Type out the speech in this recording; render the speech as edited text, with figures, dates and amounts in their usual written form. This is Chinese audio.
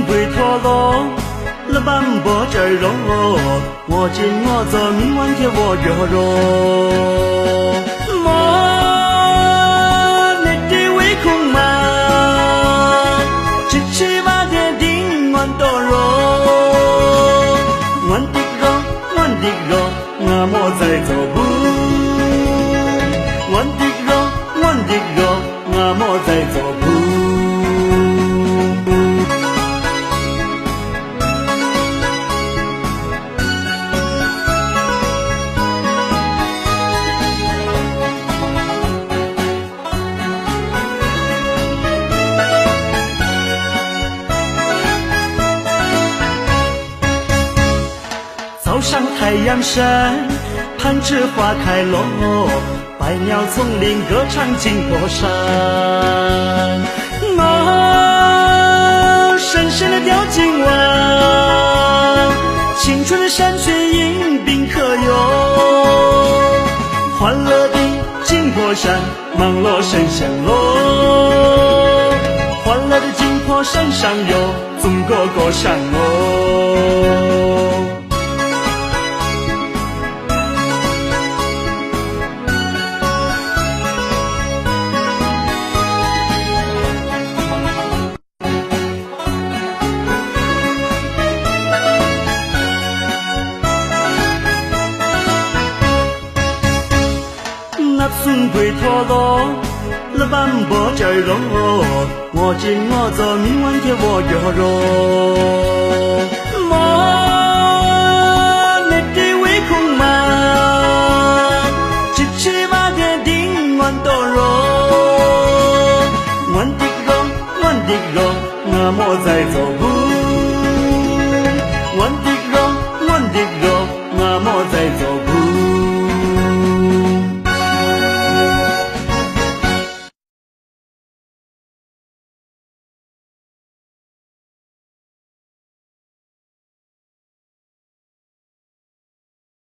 归陀螺，了斑驳这肉，我今我走，明晚天我月肉。莫你的唯恐嘛，七七八的顶我多肉，我的肉，我莫再走步，我的肉，我莫再走步。早上太阳升，攀枝花开落，百鸟丛林歌唱金波山。深深的雕金湾，青春的山水迎宾客游。欢乐的金波山，忙碌声响落。欢乐的金波山上有中国歌声哦。那孙归陀螺，了斑驳这肉，我今我走，明晚天我月肉。莫你的唯恐嘛，七七八的顶我多肉，我的肉，我莫再走步。